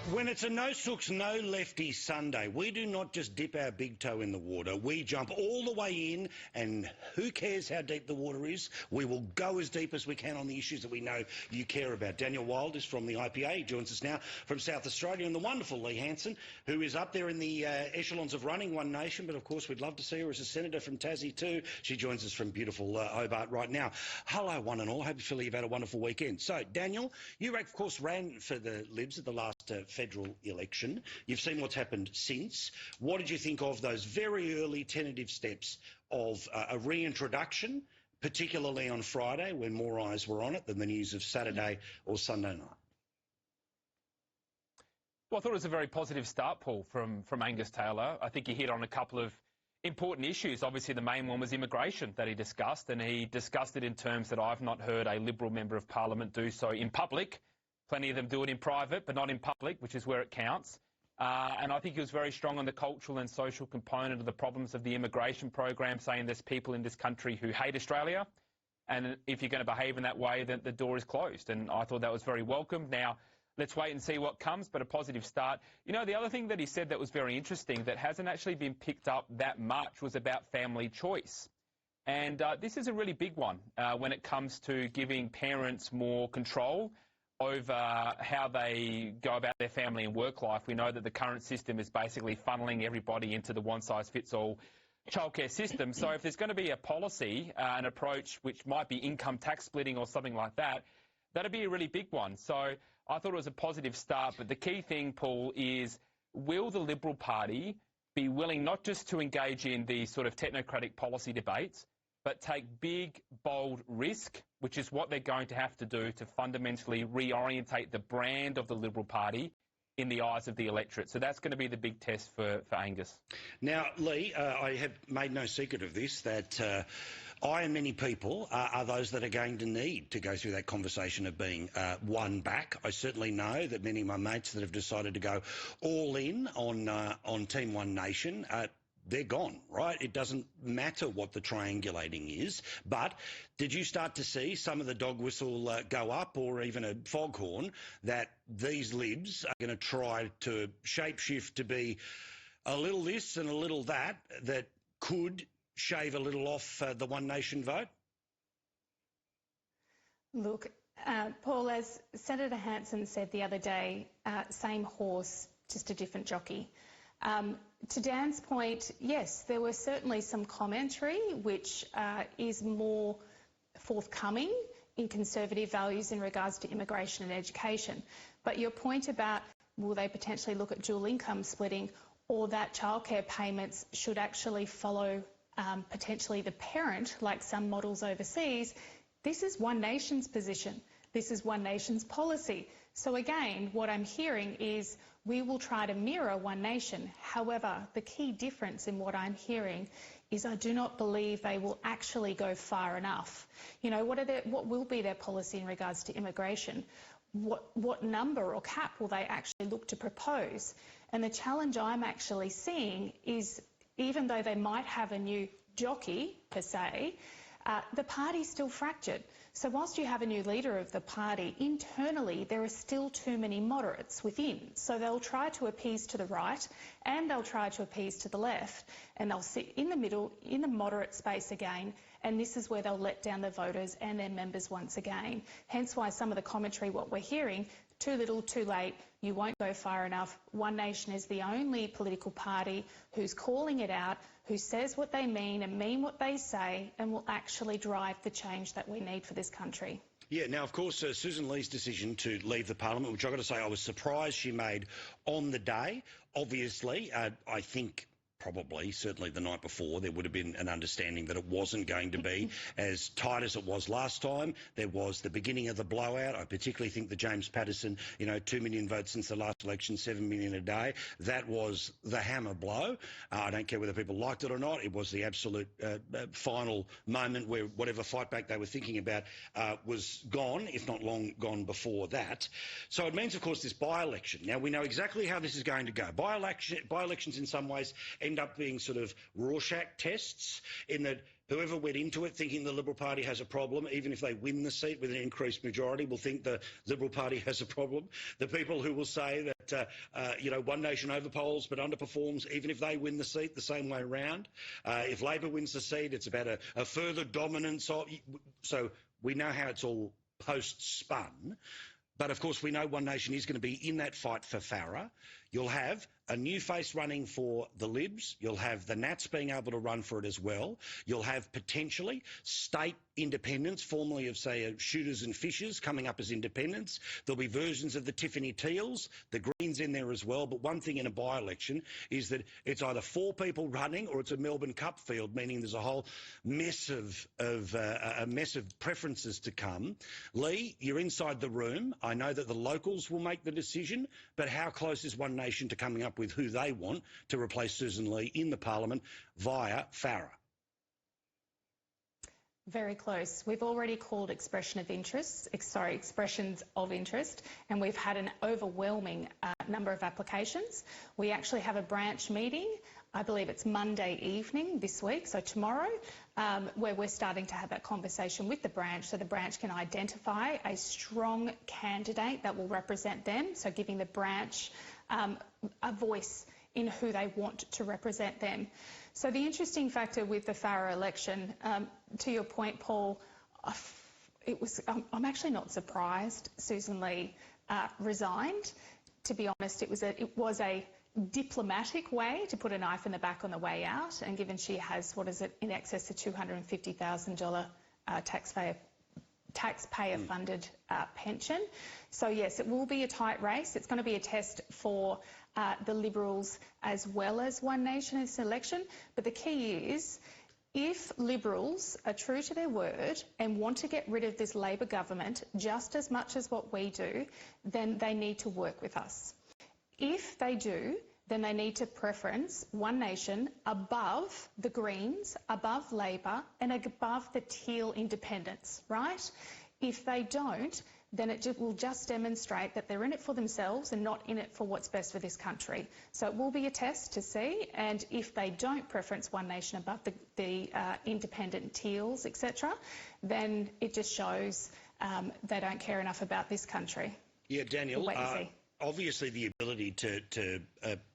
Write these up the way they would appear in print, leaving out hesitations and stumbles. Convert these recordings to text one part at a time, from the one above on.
When it's a no sooks, no lefty Sunday, we do not just dip our big toe in the water. We jump all the way in, and who cares how deep the water is? We will go as deep as we can on the issues that we know you care about. Daniel Wild is from the IPA. He joins us now from South Australia, and the wonderful Lee Hansen, who is up there in the echelons of running One Nation, but of course we'd love to see her as a senator from Tassie too. She joins us from beautiful Hobart right now. Hello, one and all. Hopefully you've had a wonderful weekend. So, Daniel, you, of course, ran for the Libs at the last federal election. You've seen what's happened since. What did you think of those very early tentative steps of a reintroduction, particularly on Friday when more eyes were on it than the news of Saturday or Sunday night? Well, I thought it was a very positive start, Paul, from Angus Taylor. I think he hit on a couple of important issues. Obviously, the main one was immigration that he discussed, and he discussed it in terms that I've not heard a Liberal Member of Parliament do so in public. Plenty of them do it in private, but not in public, which is where it counts. And I think he was very strong on the cultural and social component of the problems of the immigration program, saying there's people in this country who hate Australia, and if you're going to behave in that way, then the door is closed. And I thought that was very welcome. Now, let's wait and see what comes, but a positive start. You know, the other thing that he said that was very interesting that hasn't actually been picked up that much was about family choice. And this is a really big one when it comes to giving parents more control over how they go about their family and work life. We know that the current system is basically funneling everybody into the one-size-fits-all childcare system. So if there's going to be a policy, an approach which might be income tax splitting or something like that, that'd be a really big one. So I thought it was a positive start. But the key thing, Paul, is will the Liberal Party be willing not just to engage in the sort of technocratic policy debates, but take big, bold risk, which is what they're going to have to do to fundamentally reorientate the brand of the Liberal Party in the eyes of the electorate. So that's going to be the big test for Angus. Now, Lee, I have made no secret of this, that I and many people are those that are going to need to go through that conversation of being won back. I certainly know that many of my mates that have decided to go all in on Team One Nation, they're gone, right? It doesn't matter what the triangulating is. But did you start to see some of the dog whistle go up, or even a foghorn, that these Libs are going to try to shapeshift to be a little this and a little that could shave a little off the One Nation vote? Look, Paul, as Senator Hansen said the other day, same horse, just a different jockey. To Dan's point, yes, there was certainly some commentary which is more forthcoming in conservative values in regards to immigration and education. But your point about will they potentially look at dual income splitting, or that childcare payments should actually follow potentially the parent, like some models overseas, this is One Nation's position. This is One Nation's policy. So again, what I'm hearing is we will try to mirror One Nation. However, the key difference in what I'm hearing is I do not believe they will actually go far enough. You know, what will be their policy in regards to immigration? What number or cap will they actually look to propose? And the challenge I'm actually seeing is, even though they might have a new jockey, per se, the party's still fractured. So whilst you have a new leader of the party, internally there are still too many moderates within. So they'll try to appease to the right and they'll try to appease to the left, and they'll sit in the middle, in the moderate space again, and this is where they'll let down the voters and their members once again. Hence why some of the commentary, what we're hearing, too little, too late, you won't go far enough. One Nation is the only political party who's calling it out, who says what they mean and mean what they say, and will actually drive the change that we need for this country. Yeah, now, of course, Susan Lee's decision to leave the parliament, which I've got to say I was surprised she made on the day. Obviously, I think probably, certainly the night before, there would have been an understanding that it wasn't going to be as tight as it was last time. There was the beginning of the blowout. I particularly think the James Patterson, 2 million votes since the last election, 7 million a day. That was the hammer blow. I don't care whether people liked it or not. It was the absolute final moment where whatever fight back they were thinking about was gone, if not long gone before that. So it means, of course, this by-election. Now, we know exactly how this is going to go. By-elections in some ways end up being sort of Rorschach tests in that whoever went into it thinking the Liberal Party has a problem, even if they win the seat with an increased majority, will think the Liberal Party has a problem. The people who will say that, One Nation overpolls but underperforms, even if they win the seat, the same way around. If Labor wins the seat, it's about a further dominance. So we know how it's all post-spun. But, of course, we know One Nation is going to be in that fight for Farah. You'll have a new face running for the Libs. You'll have the Nats being able to run for it as well. You'll have potentially state independents, formerly of, say, Shooters and Fishers, coming up as independents. There'll be versions of the Tiffany Teals, the Greens in there as well. But one thing in a by-election is that it's either 4 people running or it's a Melbourne Cup field, meaning there's a whole mess of preferences to come. Lee, you're inside the room. I know that the locals will make the decision, but how close is One Nation to coming up with who they want to replace Susan Lee in the parliament via Farah? Very close. We've already called expressions of interest, and we've had an overwhelming number of applications. We actually have a branch meeting, I believe it's Monday evening this week, so tomorrow, where we're starting to have that conversation with the branch so the branch can identify a strong candidate that will represent them, so giving the branch a voice in who they want to represent them. So the interesting factor with the Farah election, to your point, Paul, I'm actually not surprised Susan Lee resigned. To be honest, it was a diplomatic way to put a knife in the back on the way out, and given she has, in excess of $250,000 taxpayer-funded pension. So yes, it will be a tight race. It's going to be a test for the Liberals as well as One Nation in this election. But the key is, if Liberals are true to their word and want to get rid of this Labor government just as much as what we do, then they need to work with us. If they do, then they need to preference One Nation above the Greens, above Labor, and above the Teal independents, right? If they don't, then it will just demonstrate that they're in it for themselves and not in it for what's best for this country. So it will be a test to see, and if they don't preference One Nation above the independent Teals, etc., then it just shows they don't care enough about this country. Yeah, Daniel, we'll wait and see. Obviously the ability to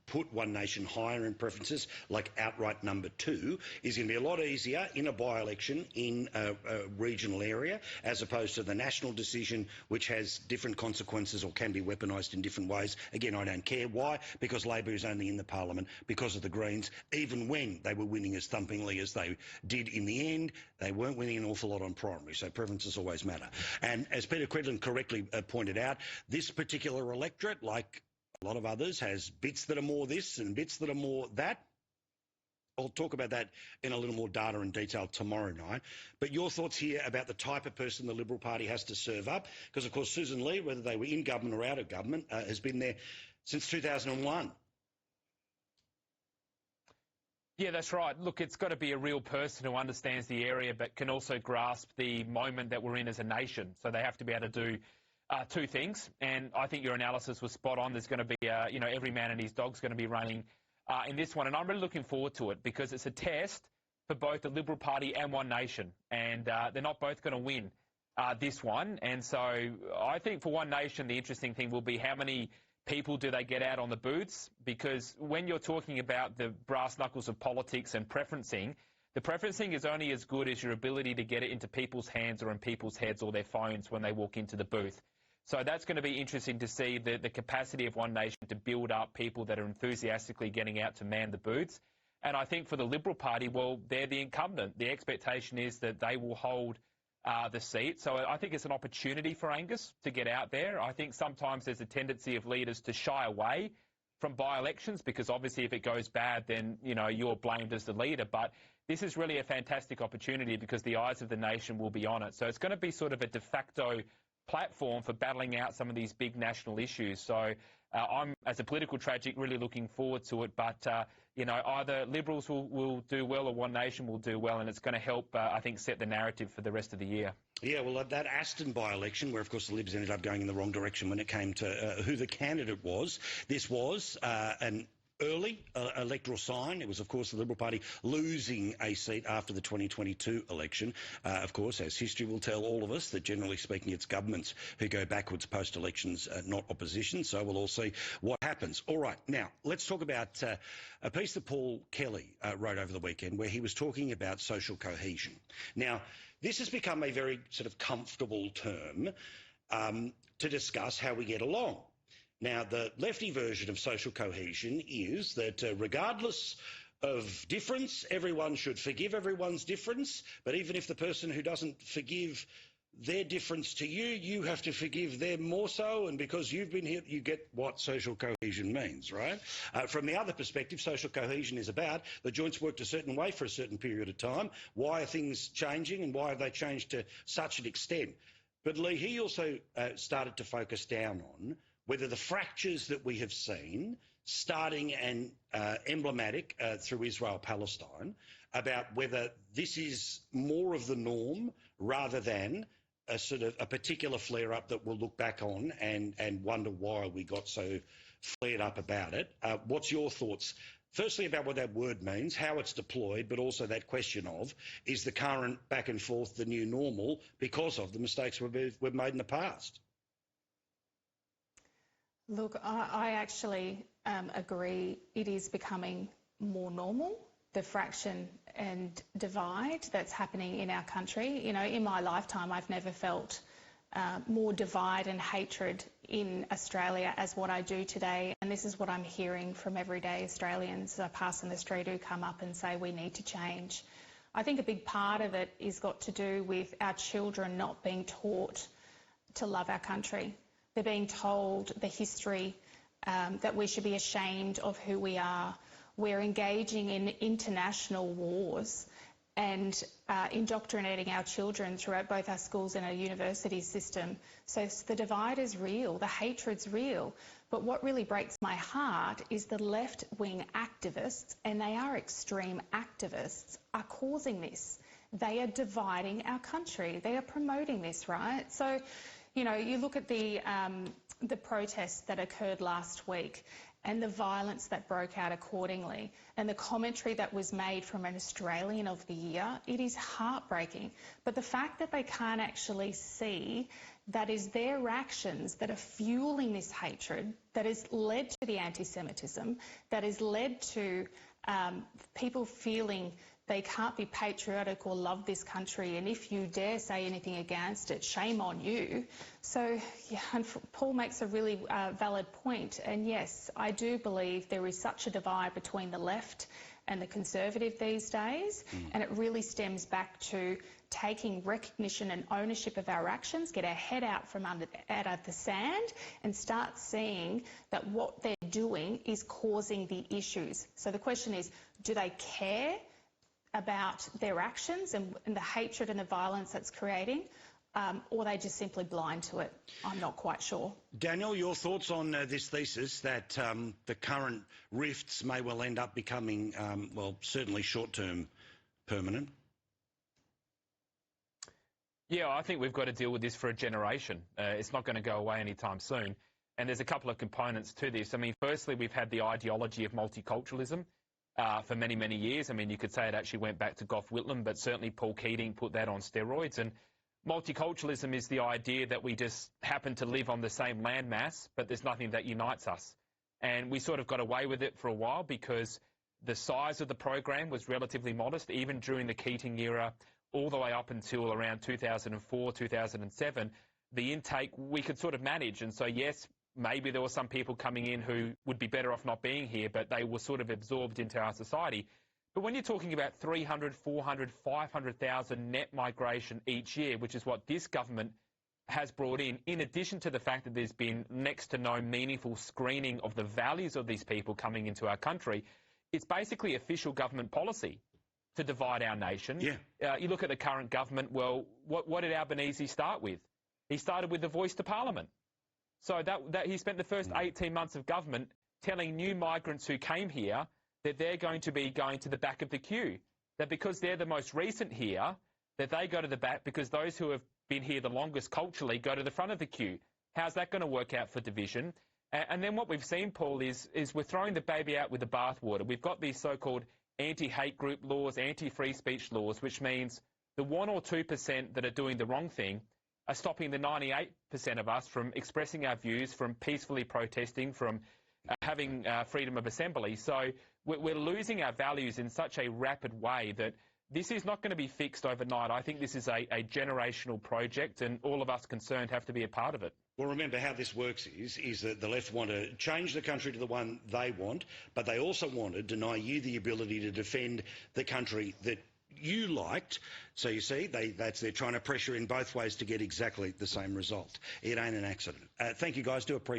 put One Nation higher in preferences, like outright number 2, is going to be a lot easier in a by-election in a regional area, as opposed to the national decision, which has different consequences or can be weaponised in different ways. Again, I don't care. Why? Because Labor is only in the parliament because of the Greens. Even when they were winning as thumpingly as they did in the end, they weren't winning an awful lot on primary, so preferences always matter. And as Peter Credlin correctly pointed out, this particular electorate, like a lot of others, has bits that are more this and bits that are more that. I'll talk about that in a little more data and detail tomorrow night. But your thoughts here about the type of person the Liberal Party has to serve up? Because, of course, Susan Lee, whether they were in government or out of government, has been there since 2001. Yeah, that's right. Look, it's got to be a real person who understands the area but can also grasp the moment that we're in as a nation. So they have to be able to do two things, and I think your analysis was spot on. There's going to be, every man and his dog's going to be running in this one, and I'm really looking forward to it because it's a test for both the Liberal Party and One Nation, and they're not both going to win this one. And so I think for One Nation, the interesting thing will be how many people do they get out on the booths, because when you're talking about the brass knuckles of politics and preferencing, the preferencing is only as good as your ability to get it into people's hands or in people's heads or their phones when they walk into the booth. So that's going to be interesting to see the capacity of One Nation to build up people that are enthusiastically getting out to man the booths. And I think for the Liberal Party, well, they're the incumbent. The expectation is that they will hold the seat. So I think it's an opportunity for Angus to get out there. I think sometimes there's a tendency of leaders to shy away from by-elections because obviously if it goes bad, then, you're blamed as the leader. But this is really a fantastic opportunity because the eyes of the nation will be on it. So it's going to be sort of a de facto platform for battling out some of these big national issues. So I'm, as a political tragic, really looking forward to it. But, either Liberals will do well or One Nation will do well, and it's going to help, I think, set the narrative for the rest of the year. Yeah, well, that Aston by-election, where, of course, the Libs ended up going in the wrong direction when it came to who the candidate was, this was an early electoral sign. It was, of course, the Liberal Party losing a seat after the 2022 election. Of course, as history will tell all of us, that generally speaking, it's governments who go backwards post-elections, not opposition. So we'll all see what happens. All right, now let's talk about a piece that Paul Kelly wrote over the weekend where he was talking about social cohesion. Now, this has become a very sort of comfortable term to discuss how we get along. Now, the lefty version of social cohesion is that regardless of difference, everyone should forgive everyone's difference, but even if the person who doesn't forgive their difference to you, you have to forgive them more so, and because you've been here, you get what social cohesion means, right? From the other perspective, social cohesion is about the joints worked a certain way for a certain period of time. Why are things changing, and why have they changed to such an extent? But Lee, he also started to focus down on whether the fractures that we have seen, starting and emblematic through Israel-Palestine, about whether this is more of the norm rather than a sort of a particular flare-up that we'll look back on and wonder why we got so flared up about it. What's your thoughts? Firstly, about what that word means, how it's deployed, but also that question of, is the current back and forth the new normal because of the mistakes we've made in the past? Look, I actually agree it is becoming more normal, the fraction and divide that's happening in our country. You know, in my lifetime, I've never felt more divide and hatred in Australia as what I do today. And this is what I'm hearing from everyday Australians I pass in the street who come up and say we need to change. I think a big part of it is got to do with our children not being taught to love our country. They're being told the history, that we should be ashamed of who we are. We're engaging in international wars and indoctrinating our children throughout both our schools and our university system. So the divide is real, the hatred's real. But what really breaks my heart is the left-wing activists, and they are extreme activists, are causing this. They are dividing our country. They are promoting this, right? So, you know, you look at the protests that occurred last week and the violence that broke out accordingly and the commentary that was made from an Australian of the Year, it is heartbreaking. But the fact that they can't actually see that is their actions that are fueling this hatred, that has led to the anti-Semitism, that has led to people feeling they can't be patriotic or love this country, and if you dare say anything against it, shame on you. So, yeah, and Paul makes a really valid point, and yes, I do believe there is such a divide between the left and the conservative these days, and it really stems back to taking recognition and ownership of our actions, get our head out from out of the sand and start seeing that what they're doing is causing the issues. So the question is, do they care about their actions and the hatred and the violence that's creating, or are they just simply blind to it? I'm not quite sure. Daniel, your thoughts on this thesis that the current rifts may well end up becoming, well, certainly short-term permanent? Yeah, I think we've got to deal with this for a generation. It's not going to go away anytime soon. And there's a couple of components to this. I mean, firstly, we've had the ideology of multiculturalism for many, many years. I mean, you could say it actually went back to Gough Whitlam, but certainly Paul Keating put that on steroids. And multiculturalism is the idea that we just happen to live on the same landmass, but there's nothing that unites us. And we sort of got away with it for a while because the size of the program was relatively modest, even during the Keating era, all the way up until around 2004, 2007. The intake we could sort of manage. And so, yes, maybe there were some people coming in who would be better off not being here, but they were sort of absorbed into our society. But when you're talking about 300, 400, 500,000 net migration each year, which is what this government has brought in addition to the fact that there's been next to no meaningful screening of the values of these people coming into our country, it's basically official government policy to divide our nation. Yeah. You look at the current government, well, what did Albanese start with? He started with the voice to Parliament. So that he spent the first 18 months of government telling new migrants who came here that they're going to be going to the back of the queue, that because they're the most recent here, that they go to the back because those who have been here the longest culturally go to the front of the queue. How's that going to work out for division? And then what we've seen, Paul, is we're throwing the baby out with the bathwater. We've got these so-called anti-hate group laws, anti-free speech laws, which means the 1 or 2% that are doing the wrong thing are stopping the 98% of us from expressing our views, from peacefully protesting, from having freedom of assembly. So we're losing our values in such a rapid way that this is not going to be fixed overnight. I think this is a generational project, and all of us concerned have to be a part of it. Well, remember how this works is that the left want to change the country to the one they want, but they also want to deny you the ability to defend the country that you liked. So you see, they're trying to pressure in both ways to get exactly the same result. It ain't an accident. Thank you, guys. Do appreciate